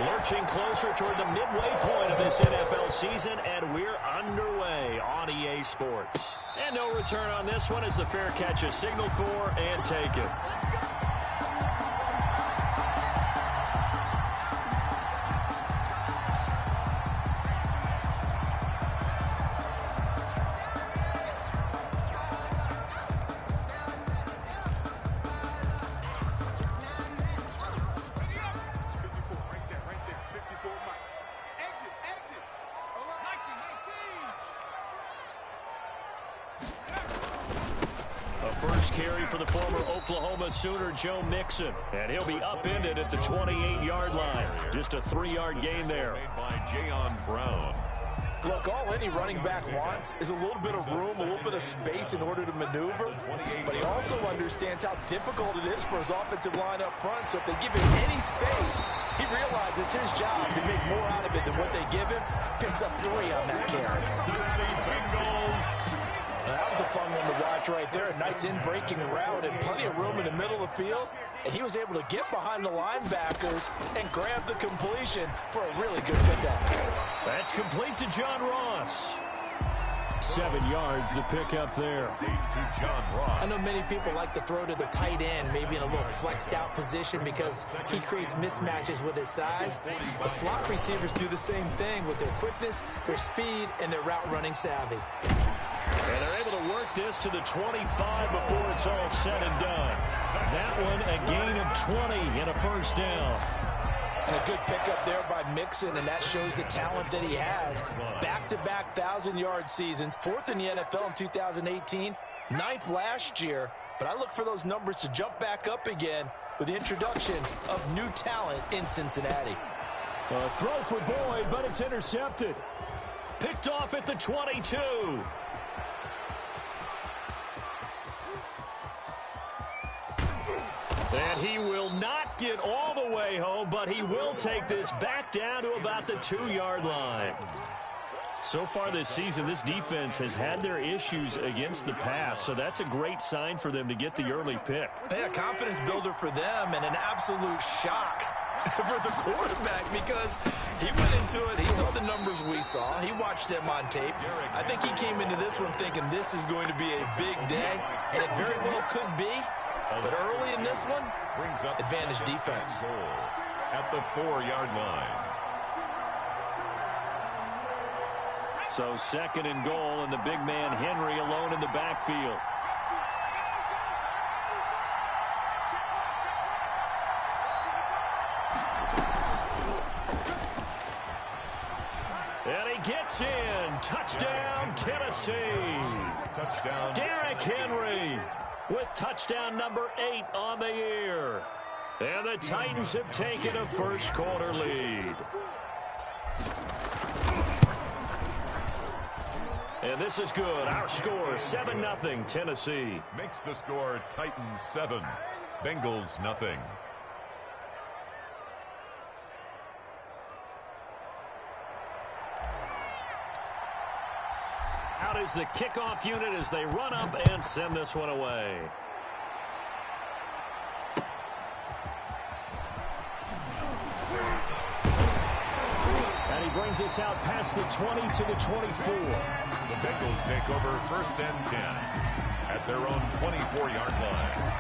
Lurching closer toward the midway point of this NFL season, and we're underway on EA Sports. And no return on this one as the fair catch is signaled for and taken. First carry for the former Oklahoma Sooner, Joe Mixon. And he'll be upended at the 28-yard line. Just a 3-yard gain there. Made by Jayon Brown. Look, all any running back wants is a little bit of room, a little bit of space in order to maneuver. But he also understands how difficult it is for his offensive line up front. So if they give him any space, he realizes his job to make more out of it than what they give him. Picks up 3 on that carry. That was a fun one to watch right there. A nice in-breaking route and plenty of room in the middle of the field. And he was able to get behind the linebackers and grab the completion for a really good pickup. That's complete to John Ross. 7 yards the pickup there. To John Ross. I know many people like to throw to the tight end, maybe in a little flexed out position because he creates mismatches with his size. The slot receivers do the same thing with their quickness, their speed, and their route running savvy. And they're able to work this to the 25 before it's all said and done. That one a gain of 20 and a first down. And a good pickup there by Mixon, and that shows the talent that he has. Back-to-back 1,000-yard seasons, 4th in the NFL in 2018, 9th last year. But I look for those numbers to jump back up again with the introduction of new talent in Cincinnati. A throw for Boyd, but it's intercepted. Picked off at the 22. And he will not get all the way home, but he will take this back down to about the 2-yard line. So far this season, this defense has had their issues against the pass, so that's a great sign for them to get the early pick. Yeah, confidence builder for them and an absolute shock for the quarterback because he went into it. He saw the numbers we saw. He watched them on tape. I think he came into this one thinking this is going to be a big day, and it very well could be. But early in this one, brings up advantage defense. At the 4-yard line. So 2nd and goal, and the big man Henry alone in the backfield. And he gets in. Touchdown, Tennessee. Touchdown. Derrick Henry with touchdown number 8 on the year. And the Titans have taken a first-quarter lead. And this is good. Our score, 7-0, Tennessee. Makes the score Titans 7, Bengals nothing. Out is the kickoff unit as they run up and send this one away. And he brings us out past the 20 to the 24. The Bengals take over 1st and 10 at their own 24-yard line.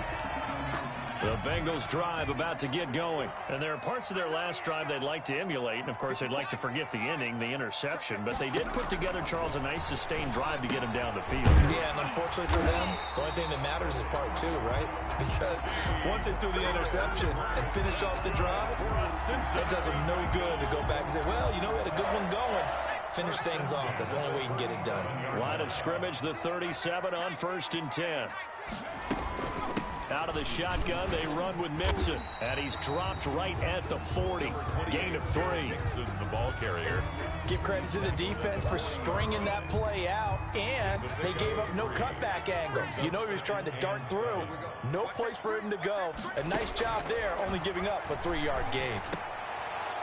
The Bengals drive about to get going. And there are parts of their last drive they'd like to emulate. And, of course, they'd like to forget the inning, the interception. But they did put together, Charles, a nice sustained drive to get him down the field. Yeah, and unfortunately for them, the only thing that matters is part 2, right? Because once they threw the interception and finished off the drive, it does them no good to go back and say, well, you know, we had a good one going. Finish things off. That's the only way you can get it done. Line of scrimmage, the 37 on 1st and 10. Out of the shotgun, they run with Mixon. And he's dropped right at the 40. Gain of 3. Mixon, the ball carrier. Give credit to the defense for stringing that play out, and they gave up no cutback angle. You know he was trying to dart through. No place for him to go. A nice job there, only giving up a 3-yard gain.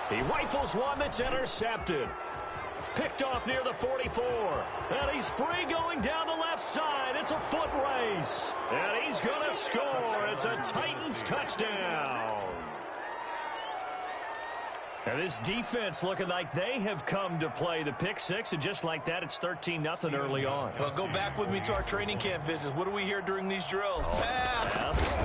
He rifles one that's intercepted. Picked off near the 44. And he's free going down the left side. It's a foot race. And he's going to score. It's a Titans touchdown. And this defense looking like they have come to play. The pick six, and just like that, it's 13-0 early on. Well, go back with me to our training camp visits. What do we hear during these drills? Pass.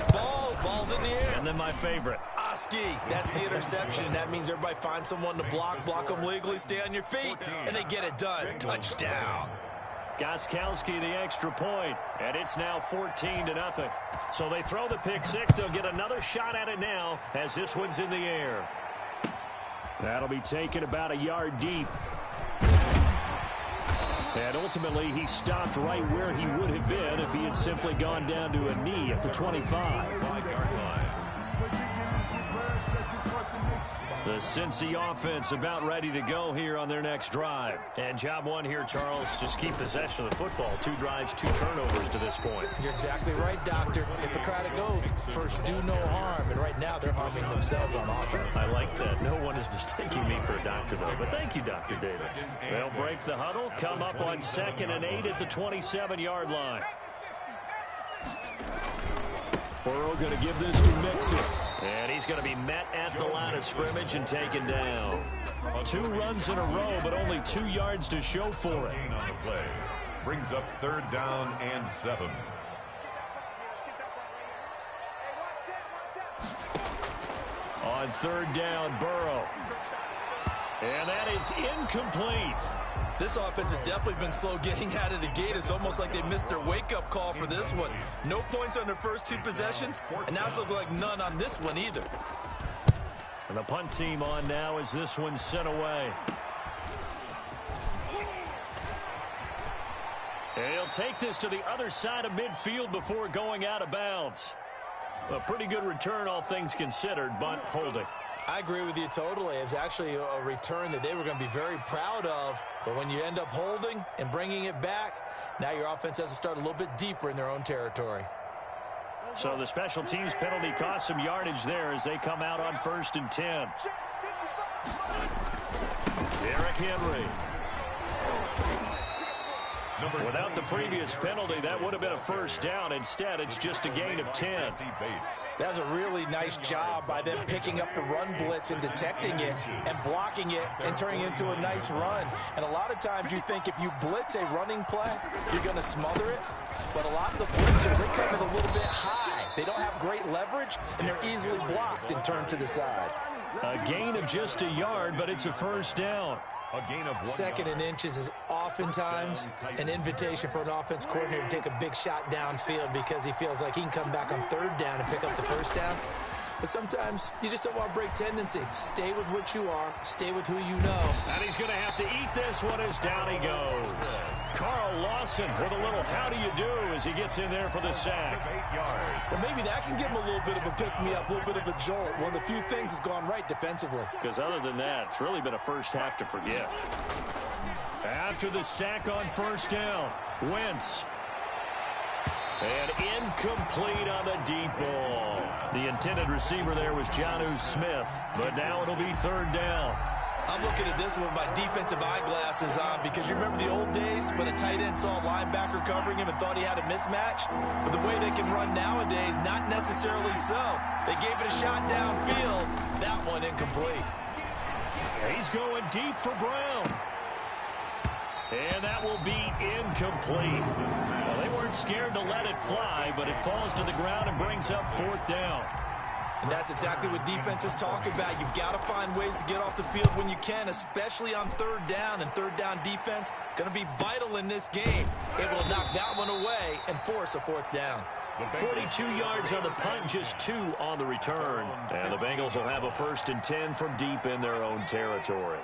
Ball's in the air. And then my favorite. Oski, that's the interception. That means everybody finds someone to block them legally, stay on your feet, and they get it done. Touchdown. Gostkowski the extra point, and it's now 14-0. So they throw the pick six. They'll get another shot at it now as this one's in the air. That'll be taken about a yard deep. And ultimately, he stopped right where he would have been if he had simply gone down to a knee at the 25. 5-yard line. The Cincy offense about ready to go here on their next drive. And job one here, Charles, just keep possession of the football. 2 drives, 2 turnovers to this point. You're exactly right, Doctor. Hippocratic oath. First, do no harm. And right now, they're harming themselves on offense. I like that. No one is mistaking me for a doctor, though. But thank you, Dr. Davis. They'll break the huddle, come up on 2nd and 8 at the 27-yard line. Burrow going to give this to Mixon. And he's going to be met at the line of scrimmage and taken down. 2 runs in a row, but only 2 yards to show for it. On the play. Brings up 3rd down and 7. On 3rd down, Burrow. And that is incomplete. This offense has definitely been slow getting out of the gate. It's almost like they missed their wake-up call for this one. No points on their first 2 possessions, and now it's looking like none on this one either. And the punt team on now as this one's sent away. And he'll take this to the other side of midfield before going out of bounds. A pretty good return, all things considered, but holding. I agree with you totally. It was actually a return that they were going to be very proud of. But when you end up holding and bringing it back, now your offense has to start a little bit deeper in their own territory. So the special teams penalty cost some yardage there as they come out on 1st and 10. Derrick Henry. Without the previous penalty, that would have been a 1st down. Instead, it's just a gain of 10. That was a really nice job by them picking up the run blitz and detecting it and blocking it and turning it into a nice run. And a lot of times you think if you blitz a running play, you're going to smother it. But a lot of the blitzers, they come in a little bit high. They don't have great leverage, and they're easily blocked and turned to the side. A gain of just a yard, but it's a 1st down. A gain of 1 2nd and inches is oftentimes an invitation for an offense coordinator to take a big shot downfield because he feels like he can come back on 3rd down and pick up the 1st down. But sometimes you just don't want to break tendency. Stay with what you are. Stay with who you know. And he's going to have to eat this one as down he goes. Carl Lawson with a little how do you do as he gets in there for the sack. 8 yards. Well, maybe that can give him a little bit of a pick-me-up, a little bit of a jolt. One of the few things that's gone right defensively. Because other than that, it's really been a first half to forget. After the sack on 1st down, Wentz. And incomplete on the deep ball. The intended receiver there was Jonnu Smith, but now it'll be 3rd down. I'm looking at this with my defensive eyeglasses on because you remember the old days when a tight end saw a linebacker covering him and thought he had a mismatch? But the way they can run nowadays, not necessarily so. They gave it a shot downfield. That one incomplete. He's going deep for Brown. And that will be incomplete. Well, they weren't scared to let it fly, but it falls to the ground and brings up 4th down. And that's exactly what defenses talk about. You've got to find ways to get off the field when you can, especially on 3rd down. And 3rd down defense going to be vital in this game. Able to knock that one away and force a 4th down. 42 yards on the punt, just 2 on the return. And the Bengals will have a 1st and 10 from deep in their own territory.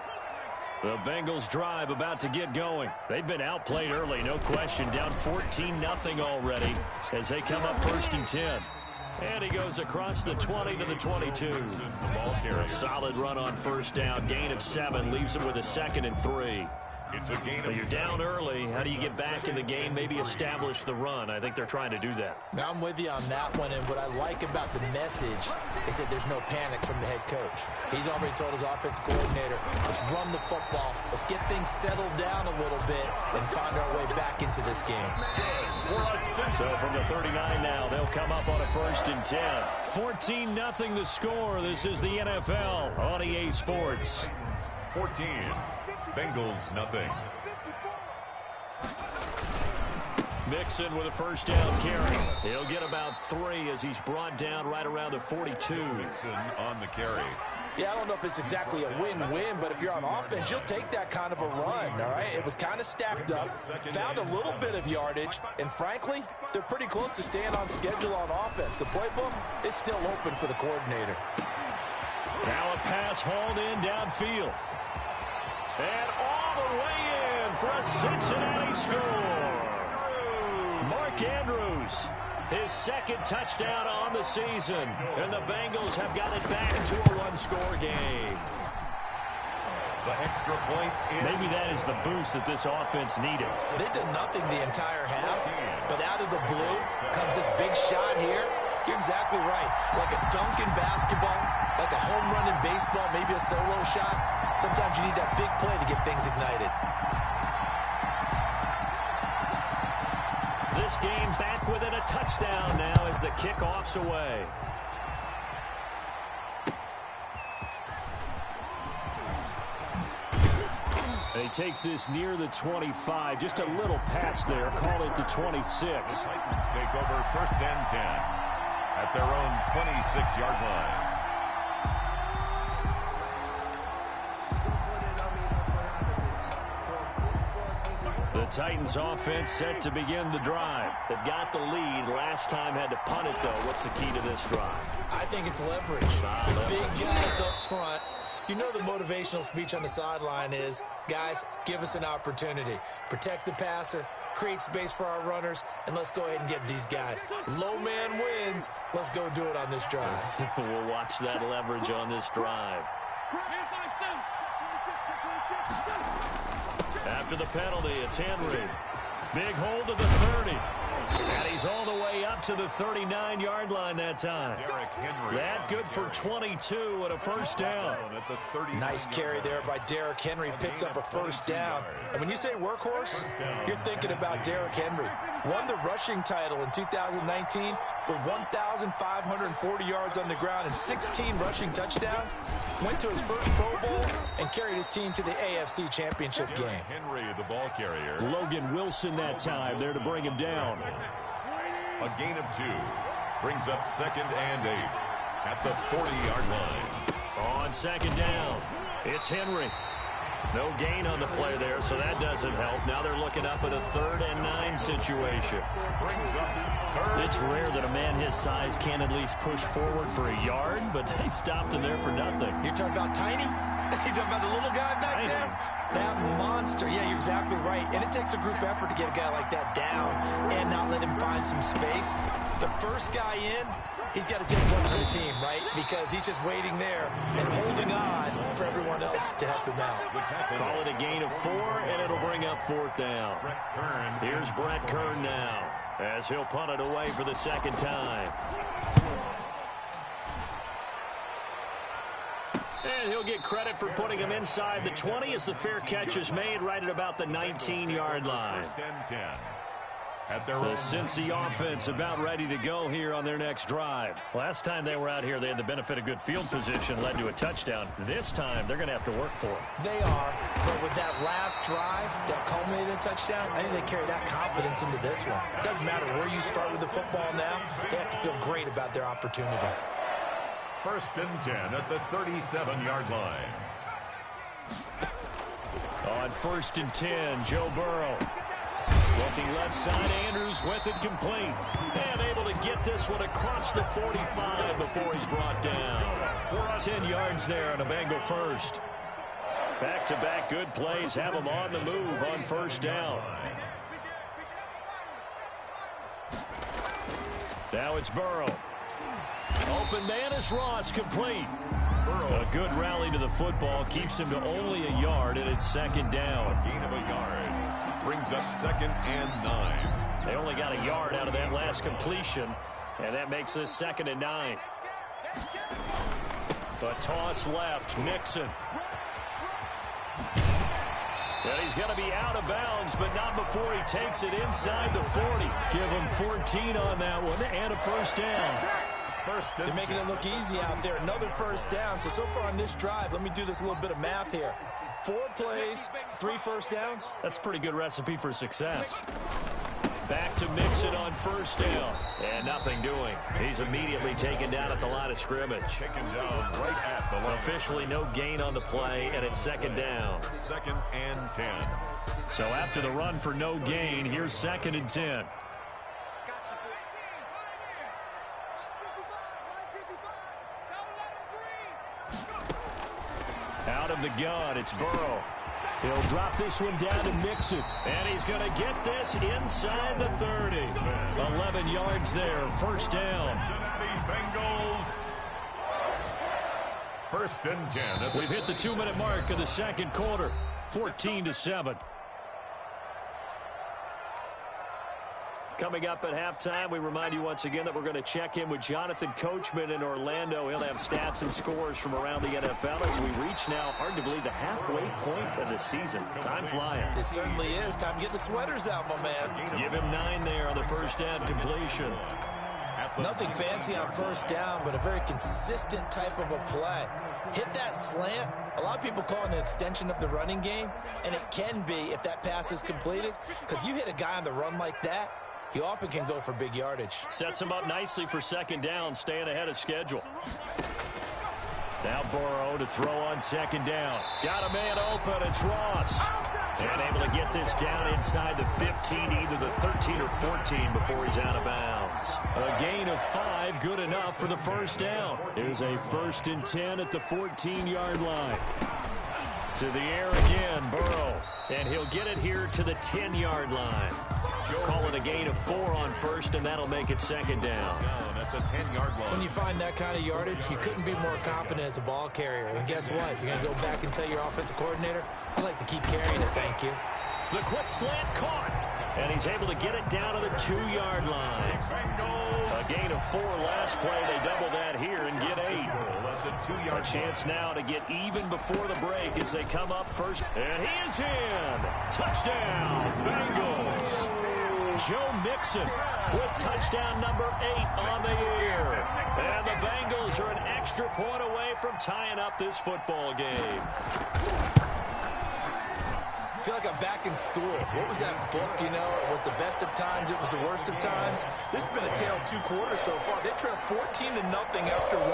The Bengals drive about to get going. They've been outplayed early, no question. Down 14-0 already as they come up 1st and 10. And he goes across the 20 to the 22. A solid run on 1st down. Gain of 7 leaves him with a 2nd and 3. It's a gain But you're down early. How do you get back in the game, maybe establish the run? I think they're trying to do that. Now, I'm with you on that one, and what I like about the message is that there's no panic from the head coach. He's already told his offensive coordinator, let's run the football, let's get things settled down a little bit, and find our way back into this game. So from the 39 now, they'll come up on a 1st and 10. 14-0 the score. This is the NFL on EA Sports. 14. Bengals, nothing. Mixon with a 1st down carry. He'll get about 3 as he's brought down right around the 42. Mixon on the carry. Yeah, I don't know if it's exactly a win-win, but if you're on offense, you'll take that kind of a run, all right? It was kind of stacked up, found a little bit of yardage, and frankly, they're pretty close to staying on schedule on offense. The playbook is still open for the coordinator. Now a pass hauled in downfield. And all the way in for a Cincinnati score. Mark Andrews, his 2nd touchdown on the season. And the Bengals have got it back to a 1-score game. The extra point. Maybe that is the boost that this offense needed. They did nothing the entire half, but out of the blue comes this big shot here. You're exactly right. Like a dunk in basketball, like a home run in baseball, maybe a solo shot. Sometimes you need that big play to get things ignited. This game back within a touchdown now as the kickoff's away. He takes this near the 25. Just a little pass there. Call it the 26. Titans take over 1st and 10 at their own 26-yard line. The Titans offense set to begin the drive. They've got the lead. Last time had to punt it, though. What's the key to this drive? I think it's leverage. Big guys up front. You know the motivational speech on the sideline is, guys, give us an opportunity. Protect the passer, create space for our runners, and let's go ahead and get these guys. Low man wins. Let's go do it on this drive. We'll watch that leverage on this drive. After the penalty, it's Henry. Big hold to the 30. And he's all the way up to the 39-yard line that time. That good for 22 and a 1st down. Nice carry there by Derrick Henry. Picks up a 1st down. And when you say workhorse, you're thinking about Derrick Henry. Won the rushing title in 2019 with 1,540 yards on the ground and 16 rushing touchdowns. Went to his first Pro Bowl and carried his team to the AFC Championship game. Henry, the ball carrier. Logan Wilson that time there to bring him down. A gain of 2 brings up 2nd and 8 at the 40-yard line. On 2nd down, it's Henry. No gain on the play there, so that doesn't help. Now they're looking up at a 3rd and 9 situation. It's rare that a man his size can at least push forward for a yard, but they stopped him there for nothing. You're talking about tiny? You're talking about the little guy back there? That monster. Yeah, you're exactly right. And it takes a group effort to get a guy like that down and not let him find some space. The first guy in, he's got to take one for the team, right? Because he's just waiting there and holding on for everyone else to help him out. Call it a gain of 4, and it'll bring up 4th down. Here's Brett Kern now as he'll punt it away for the 2nd time. And he'll get credit for putting him inside the 20 as the fair catch is made right at about the 19-yard line. The Cincy offense about ready to go here on their next drive. Last time they were out here, they had the benefit of good field position, led to a touchdown. This time, they're going to have to work for it. They are, but with that last drive that culminated in a touchdown, I think they carry that confidence into this one. It doesn't matter where you start with the football now. They have to feel great about their opportunity. 1st and 10 at the 37-yard line. On 1st and 10, Joe Burrow. Looking left side, Andrews with it complete. And able to get this one across the 45 before he's brought down. 10 yards there on a Bengal 1st. Back-to-back good plays have him on the move on 1st down. Now it's Burrow. Open man is Ross, complete. A good rally to the football keeps him to only a yard, and it's second down. A gain of a yard brings up 2nd and 9. They only got a yard out of that last completion, and that makes this 2nd and 9. A toss left, Mixon. And he's going to be out of bounds, but not before he takes it inside the 40. Give him 14 on that one, and a first down. They're making it look easy out there. Another first down. So far on this drive, let me do this little bit of math here. 4 plays, 3 first downs. That's a pretty good recipe for success. Back to Mixon on first down. And nothing doing. He's immediately taken down at the line of scrimmage. Taken down right at the line. Officially no gain on the play, and it's second down. 2nd and 10. So after the run for no gain, here's 2nd and 10. Out of the gun, it's Burrow. He'll drop this one down to Mixon. And he's going to get this inside the 30. 11 yards there, first down. Cincinnati Bengals. 1st and 10. We've hit the 2-minute mark of the second quarter. 14-7. Coming up at halftime, we remind you once again that we're going to check in with Jonathan Coachman in Orlando. He'll have stats and scores from around the NFL as we reach now, hard to believe, the halfway point of the season. Time flying. It certainly is. Time to get the sweaters out, my man. Give him 9 there on the first down completion. Nothing fancy on first down, but a very consistent type of a play. Hit that slant. A lot of people call it an extension of the running game, and it can be if that pass is completed, because you hit a guy on the run like that, he often can go for big yardage. Sets him up nicely for second down, staying ahead of schedule. Now Burrow to throw on second down. Got a man open, it's Ross. And able to get this down inside the 15, either the 13 or 14 before he's out of bounds. A gain of 5, good enough for the first down. Here's a 1st and 10 at the 14-yard line. To the air again, Burrow. And he'll get it here to the 10-yard line. Call it a gain of 4 on first, and that'll make it second down. Down at the 10-yard line. When you find that kind of yardage, you couldn't be more confident as a ball carrier. And guess what? You're going to go back and tell your offensive coordinator, I'd like to keep carrying it, thank you. The quick slant caught. And he's able to get it down to the 2-yard line. A gain of 4 last play. They double that here and get 8. A chance now to get even before the break as they come up first. And he is in. Touchdown, Bengals. Joe Mixon with touchdown number 8 on the year. And the Bengals are an extra point away from tying up this football game. I feel like I'm back in school. What was that book, you know? It was the best of times, it was the worst of times. This has been a tale of 2 quarters so far. They trailed 14-0 after 1.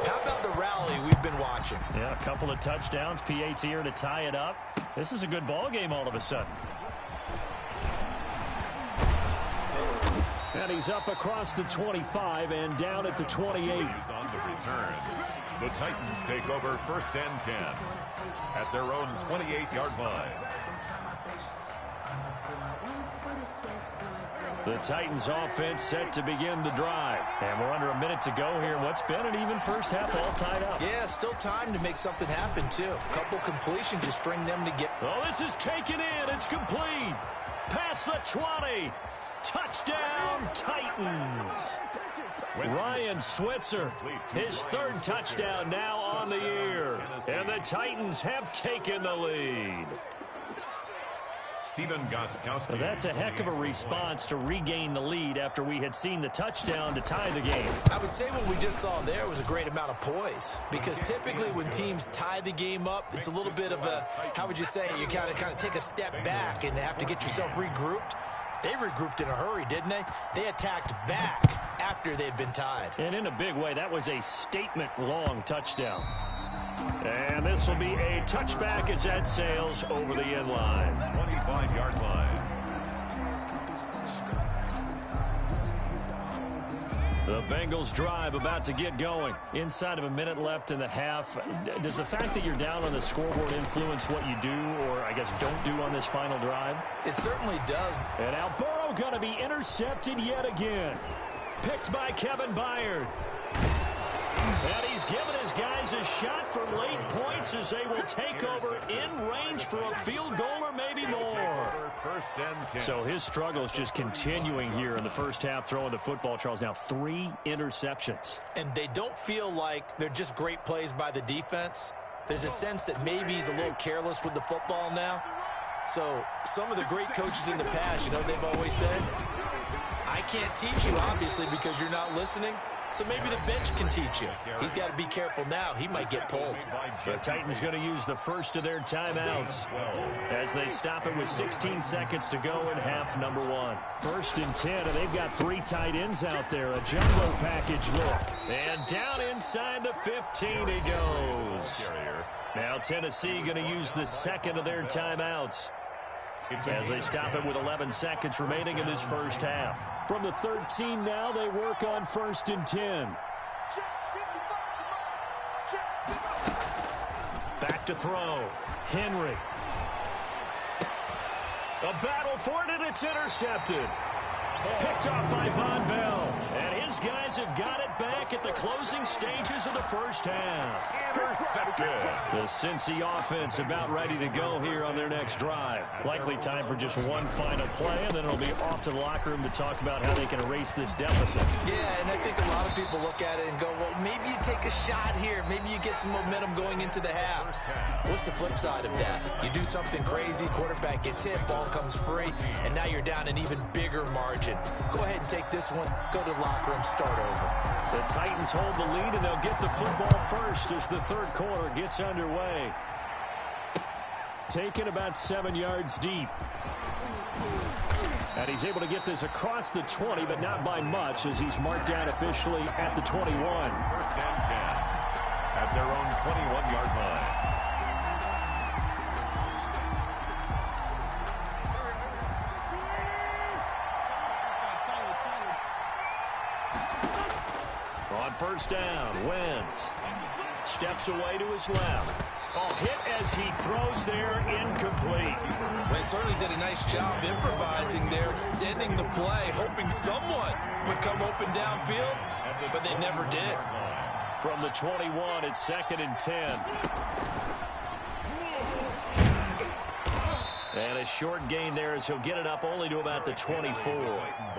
How about the rally we've been watching? Yeah, a couple of touchdowns. PAT here to tie it up. This is a good ball game all of a sudden. And he's up across the 25 and down at the 28. On the return. The Titans take over 1st and 10 at their own 28-yard line. The Titans offense set to begin the drive. And we're under a minute to go here. What's been an even first half, all tied up. Yeah, still time to make something happen, too. A couple completions, just string them together. Oh, this is taken in. It's complete. Past the 20. Touchdown, Titans. Ryan Switzer, his 3rd touchdown now on the year. And the Titans have taken the lead. Stephen Gostkowski. That's a heck of a response to regain the lead after we had seen the touchdown to tie the game. I would say what we just saw there was a great amount of poise, because typically when teams tie the game up, it's a little bit of a, how would you say, you kind of take a step back and have to get yourself regrouped. They regrouped in a hurry, didn't they? They attacked back after they'd been tied. And in a big way, that was a statement-long touchdown. And this will be a touchback as that sails over the end line. 25-yard line. The Bengals drive about to get going. Inside of a minute left in the half. Does the fact that you're down on the scoreboard influence what you do, or I guess don't do on this final drive? It certainly does. And now Burrow going to be intercepted yet again. Picked by Kevin Byard. And he's given his guys a shot for late points as they will take over in range for a field goal or maybe more. So his struggle is just continuing here in the first half, throwing the football, Charles. Now 3 interceptions. And they don't feel like they're just great plays by the defense. There's a sense that maybe he's a little careless with the football now. So some of the great coaches in the past, you know, they've always said, I can't teach you, obviously, because you're not listening. So maybe the bench can teach you. He's got to be careful now. He might get pulled. The Titans going to use the first of their timeouts as they stop it with 16 seconds to go in half number 1. 1st and 10, and they've got 3 tight ends out there. A jumbo package look. And down inside the 15 he goes. Now Tennessee going to use the second of their timeouts as they stop it with 11 seconds remaining in this first half. From the 13 now, they work on 1st and 10. Back to throw. Henry. A battle for it, and it's intercepted. Picked off by Von Bell. And his guys have got it back at the closing stages of the first half. The Cincy offense about ready to go here on their next drive. Likely time for just one final play, and then it'll be off to the locker room to talk about how they can erase this deficit. Yeah, and I think a lot of people look at it and go, well, maybe you take a shot here. Maybe you get some momentum going into the half. What's the flip side of that? You do something crazy, quarterback gets hit, ball comes free, and now you're down an even bigger margin. Go ahead and take this one, go to the locker room, start over. The Titans hold the lead, and they'll get the football first as the third quarter gets underway. Taken about 7 yards deep. And he's able to get this across the 20, but not by much, as he's marked down officially at the 21. 1st and 10 at their own 21-yard line. On 1st down, Wentz steps away to his left. Oh, hit as he throws there, incomplete. They certainly did a nice job improvising there, extending the play, hoping someone would come open downfield, but they never did. From the 21, it's 2nd and 10. And a short gain there as he'll get it up only to about the 24.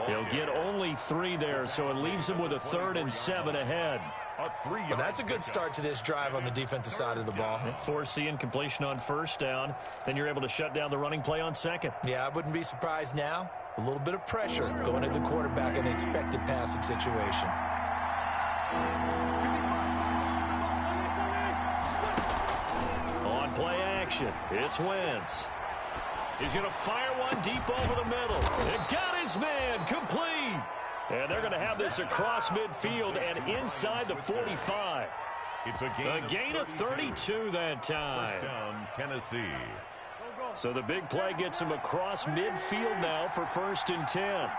He'll get only 3 there, so it leaves him with a 3rd and 7 ahead. Well, that's a good start to this drive on the defensive side of the ball. Force the incompletion on 1st down. Then you're able to shut down the running play on 2nd. Yeah, I wouldn't be surprised now. A little bit of pressure going at the quarterback in an expected passing situation. On play action, it's Wentz. He's going to fire one deep over the middle. It got his man complete. And they're going to have this across midfield and inside the 45. It's a gain of 32 that time. 1st down, Tennessee. So the big play gets him across midfield now for 1st and 10.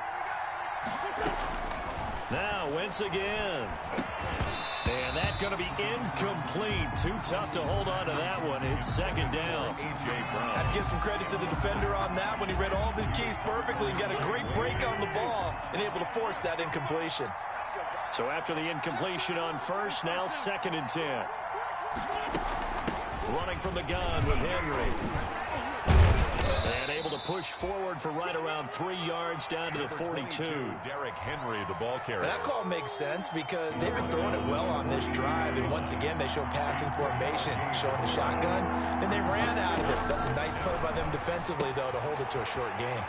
Now Wentz again. And that's going to be incomplete. Too tough to hold on to that one. It's 2nd down. I'd give some credit to the defender on that when he read all of his keys perfectly and got a great break on the ball and able to force that incompletion. So after the incompletion on 1st, now 2nd and 10. Running from the gun with Henry. And able to push forward for right around 3 yards down to the 42. Derrick Henry, the ball carrier. That call makes sense because they've been throwing it well on this drive, and once again they show passing formation, showing the shotgun. Then they ran out of it. That's a nice play by them defensively, though, to hold it to a short game.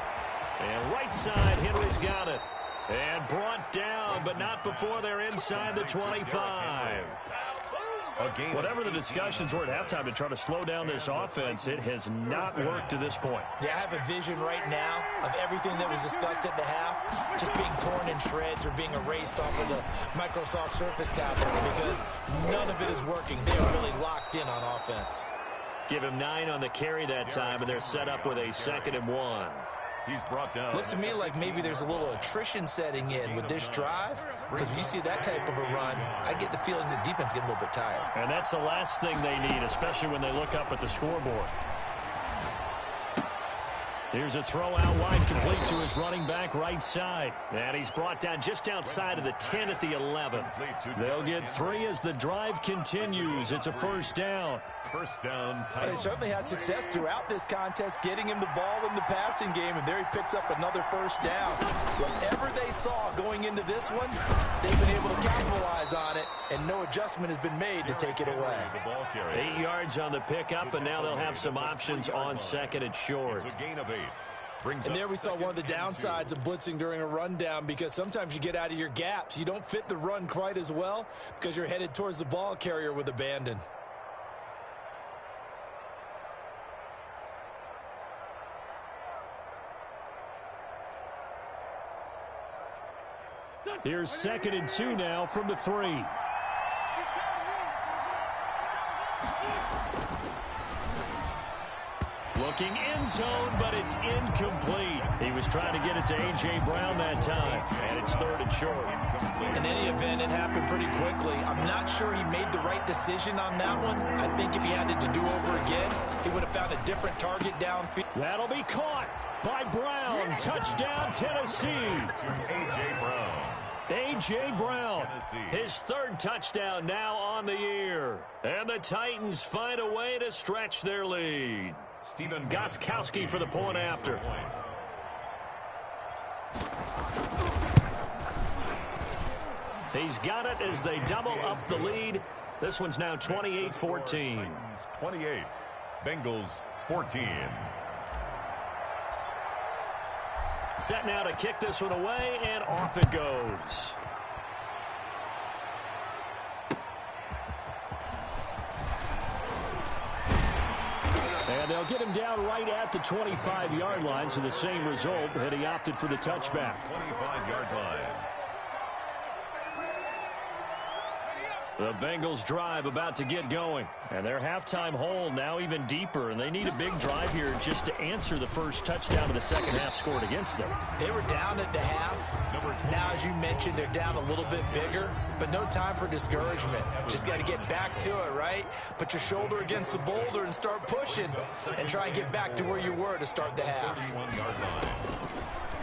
And right side, Henry's got it. And brought down, but not before they're inside the 25. Whatever the discussions were at halftime to try to slow down this offense, it has not worked to this point. Yeah, I have a vision right now of everything that was discussed at the half just being torn in shreds or being erased off of the Microsoft Surface tablets because none of it is working. They are really locked in on offense. Give him 9 on the carry that time, and they're set up with a 2nd and 1. He's brought down. Looks to me like maybe there's a little attrition setting in with this drive, because if you see that type of a run, I get the feeling the defense getting a little bit tired. And that's the last thing they need, especially when they look up at the scoreboard. Here's a throw out wide, complete to his running back right side. And he's brought down just outside of the 10 at the 11. They'll get 3 as the drive continues. It's a first down. First down. They certainly had success throughout this contest, getting him the ball in the passing game, and there he picks up another first down. Whatever they saw going into this one, they've been able to capitalize on it, and no adjustment has been made to take it away. 8 yards on the pickup, and now they'll have some options on second and short. It's a gain of 8. And there we saw one of the downsides of blitzing during a rundown, because sometimes you get out of your gaps. You don't fit the run quite as well because you're headed towards the ball carrier with abandon. Here's 2nd and 2 now from the 3. Looking end zone, but it's incomplete. He was trying to get it to A.J. Brown that time, and it's 3rd and short. In any event, it happened pretty quickly. I'm not sure he made the right decision on that one. I think if he had it to do over again, he would have found a different target downfield. That'll be caught by Brown. Touchdown, Tennessee. A.J. Brown. A.J. Brown, his 3rd touchdown now on the year. And the Titans find a way to stretch their lead. Steven Gostkowski for the point after. He's got it as they double up the lead. This one's now 28-14. 28, Bengals 14. Set now to kick this one away, and off it goes. And they'll get him down right at the 25-yard line, so the same result, and he opted for the touchback. 25-yard line. The Bengals drive about to get going, and their halftime hole now even deeper, and they need a big drive here just to answer the first touchdown of the second half scored against them. They were down at the half. Now, as you mentioned, they're down a little bit bigger, but no time for discouragement. Just got to get back to it, right? Put your shoulder against the boulder and start pushing, and try and get back to where you were to start the half.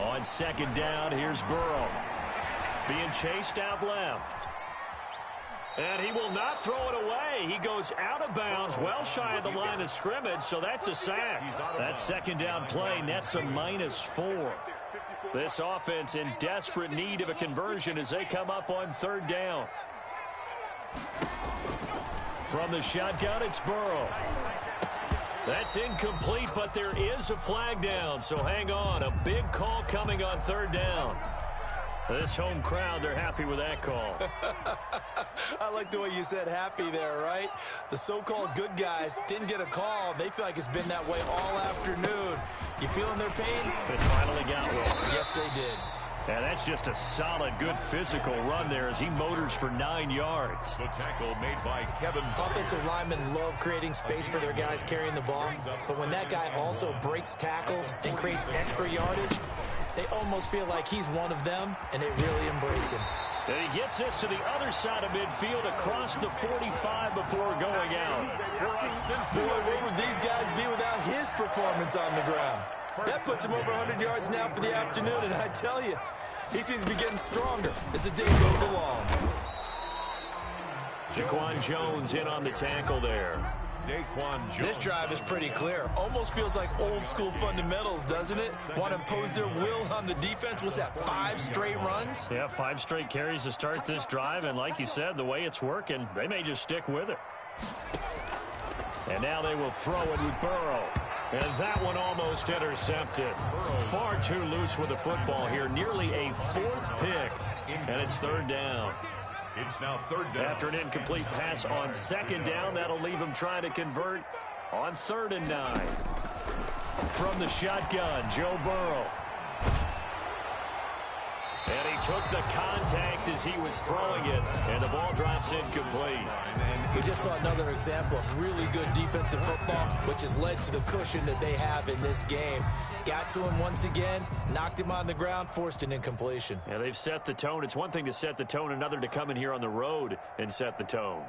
On 2nd down, here's Burrow. Being chased out left. And he will not throw it away. He goes out of bounds, well shy of the line of scrimmage, so that's a sack. That 2nd down play nets a -4. This offense in desperate need of a conversion as they come up on 3rd down. From the shotgun, it's Burrow. That's incomplete, but there is a flag down, so hang on. A big call coming on 3rd down. This home crowd, they're happy with that call. I like the way you said happy there, right? The so-called good guys didn't get a call. They feel like it's been that way all afternoon. You feeling their pain? They finally got one. Yes, they did. And that's just a solid, good physical run there as he motors for 9 yards. The tackle made by Kevin. Offensive linemen love creating space for their guys carrying the ball, but when that guy also breaks tackles and creates extra yardage, they almost feel like he's one of them, and they really embrace him. And he gets us to the other side of midfield across the 45 before going out. Boy, where would these guys be without his performance on the ground? That puts him over 100 yards now for the afternoon, and I tell you, he seems to be getting stronger as the day goes along. DaQuan Jones in on the tackle there. DaQuan Jones. This drive is pretty clear. Almost feels like old school fundamentals, doesn't it? Want to impose their will on the defense. What's that, 5 straight runs? Yeah, 5 straight carries to start this drive, and like you said, the way it's working, they may just stick with it. And now they will throw it with Burrow. And that one almost intercepted. Far too loose with the football here. Nearly a 4th pick, and it's 3rd down. It's now 3rd down. After an incomplete pass on 2nd down, that'll leave him trying to convert on 3rd and 9. From the shotgun, Joe Burrow. And he took the contact as he was throwing it, and the ball drops incomplete. We just saw another example of really good defensive football, which has led to the cushion that they have in this game. Got to him once again, knocked him on the ground, forced an incompletion. Yeah, they've set the tone. It's one thing to set the tone, another to come in here on the road and set the tone.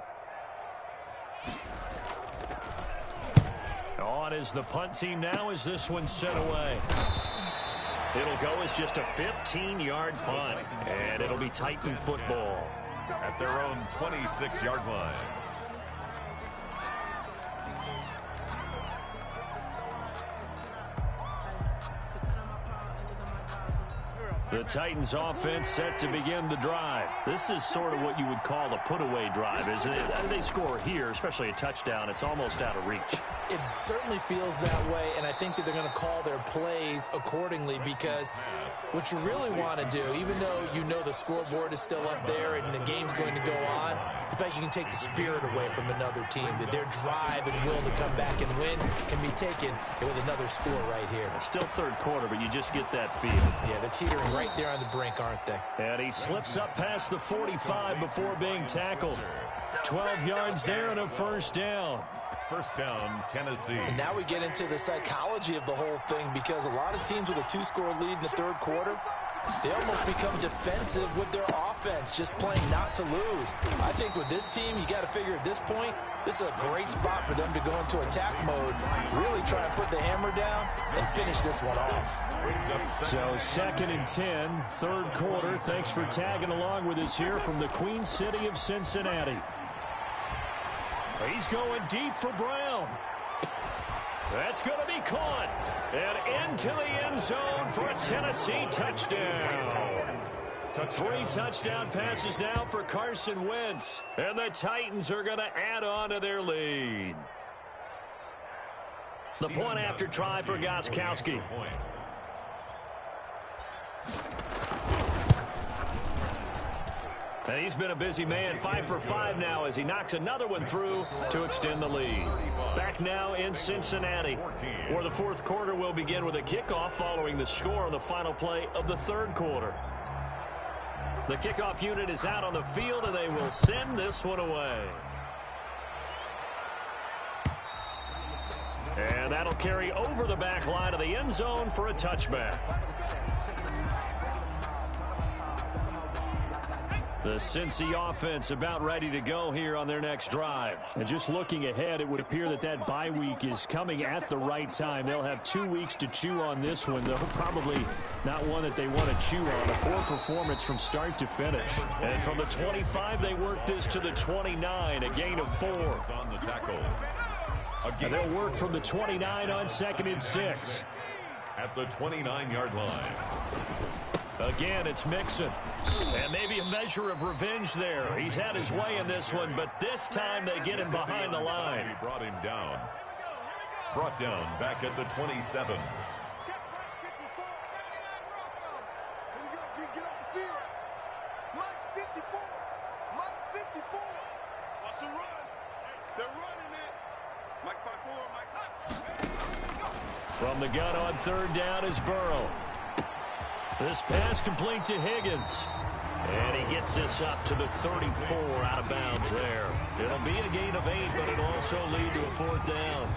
On is the punt team now as this one's sent away. It'll go as just a 15-yard punt, and it'll be Titan football at their own 26-yard line. The Titans offense set to begin the drive. This is sort of what you would call a put-away drive, isn't it? They score here, especially a touchdown. It's almost out of reach. It certainly feels that way, and I think that they're going to call their plays accordingly, because what you really want to do, even though you know the scoreboard is still up there and the game's going to go on, in fact, you can take the spirit away from another team, that their drive and will to come back and win can be taken with another score right here. It's still third quarter, but you just get that feel. Yeah, they're teetering right there on the brink, aren't they? And he slips up past the 45 before being tackled. 12 yards there and a first down. First down, Tennessee. And now we get into the psychology of the whole thing, because a lot of teams with a 2-score lead in the third quarter, they almost become defensive with their offense, just playing not to lose. I think with this team, you got to figure at this point, this is a great spot for them to go into attack mode, really try and put the hammer down and finish this one off. So 2nd and 10, third quarter. Thanks for tagging along with us here from the Queen City of Cincinnati. He's going deep for Brown. That's going to be caught. And into the end zone for a Tennessee touchdown. 3 touchdown passes now for Carson Wentz. And the Titans are going to add on to their lead. The point after try for Gostkowski. And he's been a busy man, 5 for 5 now as he knocks another one through to extend the lead. Back now in Cincinnati, where the fourth quarter will begin with a kickoff following the score on the final play of the third quarter. The kickoff unit is out on the field, and they will send this one away. And that'll carry over the back line of the end zone for a touchback. The Cincy offense about ready to go here on their next drive. And just looking ahead, it would appear that that bye week is coming at the right time. They'll have 2 weeks to chew on this one, though probably not one that they want to chew on. A poor performance from start to finish. And from the 25, they work this to the 29, a gain of 4. On the tackle. And they'll work from the 29 on 2nd and 6. At the 29-yard line. Again, it's Mixon. And maybe a measure of revenge there. He's had his way in this one, but this time they get him behind the line. He brought him down. Brought down back at the 27. From the gun on third down is Burrow. This pass complete to Higgins. And he gets this up to the 34 out of bounds there. It'll be a gain of 8, but it'll also lead to a fourth down.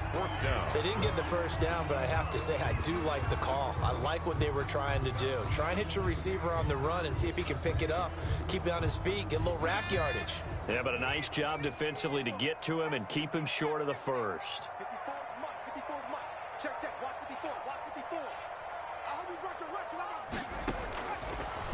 They didn't get the first down, but I have to say I do like the call. I like what they were trying to do. Try and hit your receiver on the run and see if he can pick it up. Keep it on his feet, get a little rack yardage. Yeah, but a nice job defensively to get to him and keep him short of the first.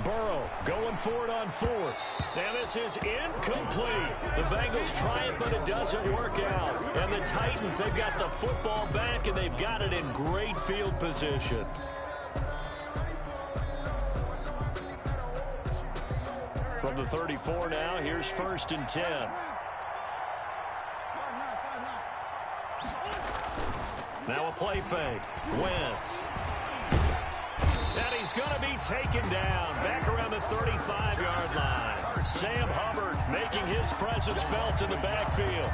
Burrow going for it on fourth. And this is incomplete. The Bengals try it, but it doesn't work out. And the Titans, they've got the football back, and they've got it in great field position. From the 34 now, here's 1st and 10. Now a play fake. Wentz. And he's going to be taken down back around the 35-yard line. Sam Hubbard making his presence felt in the backfield.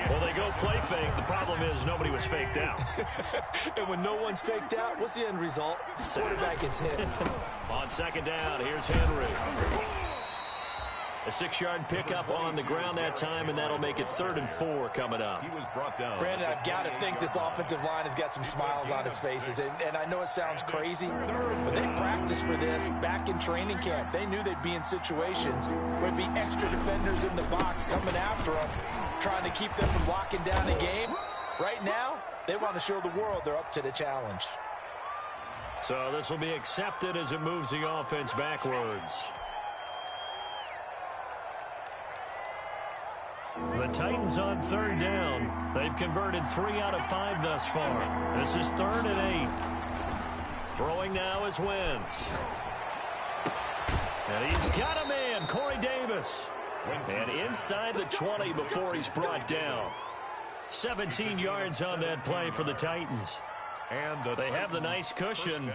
Well, they go play fake. The problem is nobody was faked out. And when no one's faked out, what's the end result? Quarterback gets hit. On 2nd down, here's Henry. A 6-yard pickup on the ground that time, and that'll make it 3rd and 4 coming up. He was brought down. Brandon, I've got to think this offensive line has got some smiles on its faces. And I know it sounds crazy, but they practiced for this back in training camp. They knew they'd be in situations where there'd be extra defenders in the box coming after them, trying to keep them from locking down a game. Right now, they want to show the world they're up to the challenge. So this will be accepted as it moves the offense backwards. The Titans on third down. They've converted 3 out of 5 thus far. This is 3rd and 8. Throwing now is Wentz. And he's got a man, Corey Davis. And inside the 20 before he's brought down. 17 yards on that play for the Titans. And they have the nice cushion.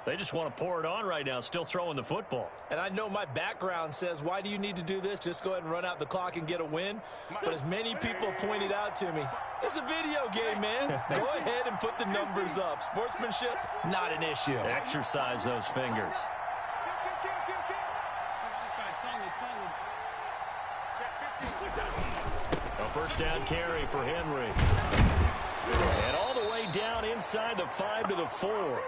They just want to pour it on right now, still throwing the football. And I know my background says, why do you need to do this? Just go ahead and run out the clock and get a win. But as many people pointed out to me, it's a video game, man. Go ahead and put the numbers up. Sportsmanship, not an issue. Exercise those fingers. A first down carry for Henry. And all the way down inside the 5 to the 4.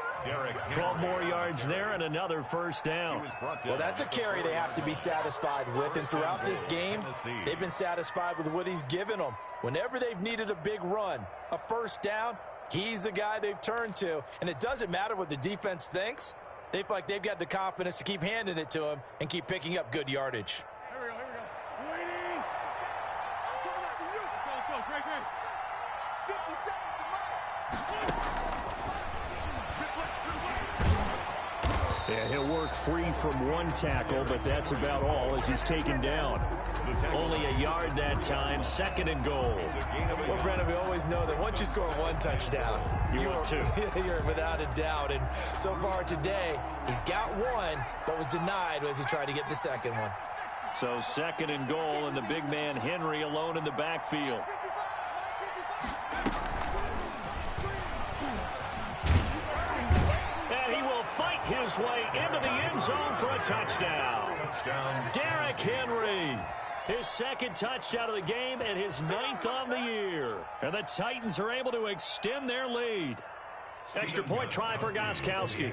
12 more yards there and another first down. Well, that's a carry they have to be satisfied with. And throughout this game, they've been satisfied with what he's given them. Whenever they've needed a big run, a first down, he's the guy they've turned to. And it doesn't matter what the defense thinks. They feel like they've got the confidence to keep handing it to him and keep picking up good yardage. Yeah, he'll work free from one tackle, but that's about all as he's taken down. Only a yard that time, 2nd and goal. Well, Brandon, we always know that once you score one touchdown, you're without a doubt. And so far today, he's got one, but was denied as he tried to get the second one. So 2nd and goal, and the big man Henry alone in the backfield. Fight his way into the end zone for a touchdown. Derrick Henry, his 2nd touchdown of the game and his 9th on the year. And the Titans are able to extend their lead. Extra point try for Gostkowski.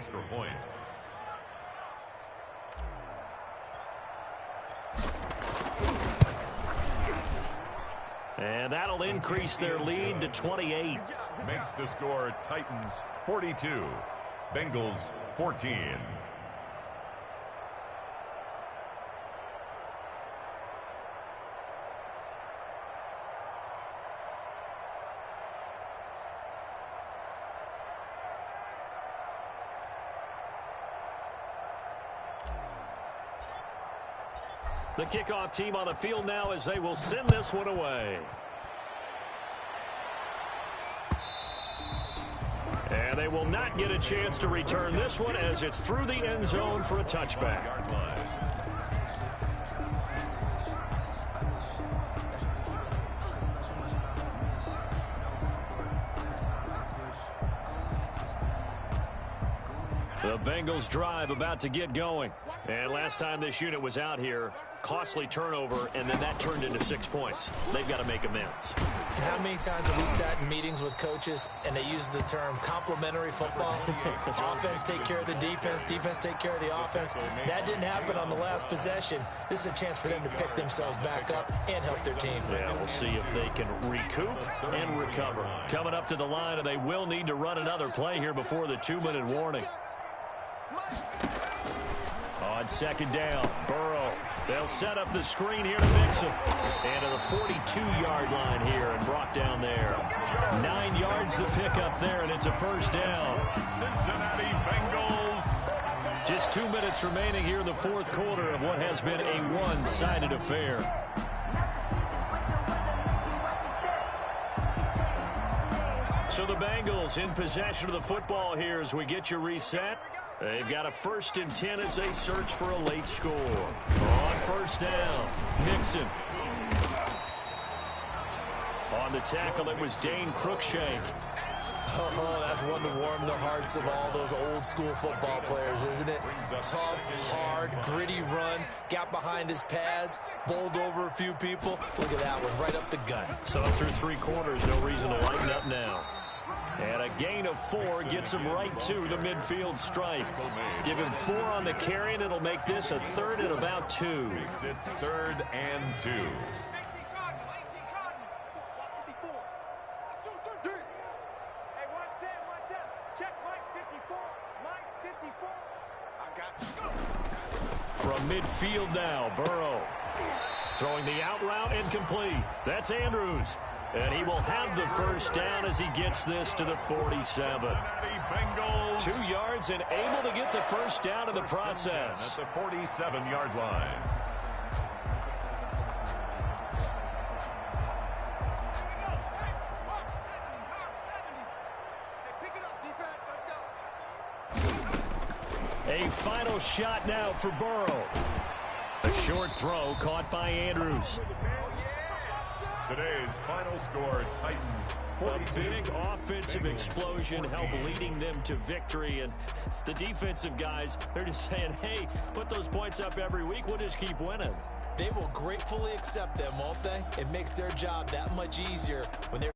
And that'll increase their lead to 28. Makes the score Titans 42. Bengals 14. The kickoff team on the field now as they will send this one away. And they will not get a chance to return this one as it's through the end zone for a touchback. The Bengals drive about to get going. And last time this unit was out here, costly turnover, and then that turned into 6 points. They've got to make amends. And how many times have we sat in meetings with coaches and they use the term complementary football? Offense take care of the defense, defense take care of the offense. That didn't happen on the last possession. This is a chance for them to pick themselves back up and help their team. Yeah, we'll see if they can recoup and recover. Coming up to the line, and they will need to run another play here before the 2-minute warning. On 2nd down, Burrow. They'll set up the screen here to Mixon. And to the 42-yard line here and brought down there. 9 yards to pick up there, and it's a first down. Cincinnati Bengals. Just 2 minutes remaining here in the 4th quarter of what has been a one-sided affair. So the Bengals in possession of the football here as we get you reset. They've got a 1st and 10 as they search for a late score. On 1st down, Mixon. On the tackle, it was Dane Cruikshank. Oh, that's one to warm the hearts of all those old school football players, isn't it? Tough, hard, gritty run, got behind his pads, bowled over a few people. Look at that one, right up the gut. So through 3 quarters, no reason to lighten up now. And a gain of 4 gets him right to the midfield stripe. Give him 4 on the carry, and it'll make this a 3rd and about 2. It's 3rd and 2. From midfield now, Burrow. Throwing the out route and complete. That's Andrews. And he will have the first down as he gets this to the 47. 2 yards and able to get the first down in the process. At the 47-yard line. A final shot now for Burrow. A short throw caught by Andrews. Today's final score, Titans 42. A big offensive explosion helped leading them to victory. And the defensive guys, they're just saying, hey, put those points up every week. We'll just keep winning. They will gratefully accept them, won't they? It makes their job that much easier when they're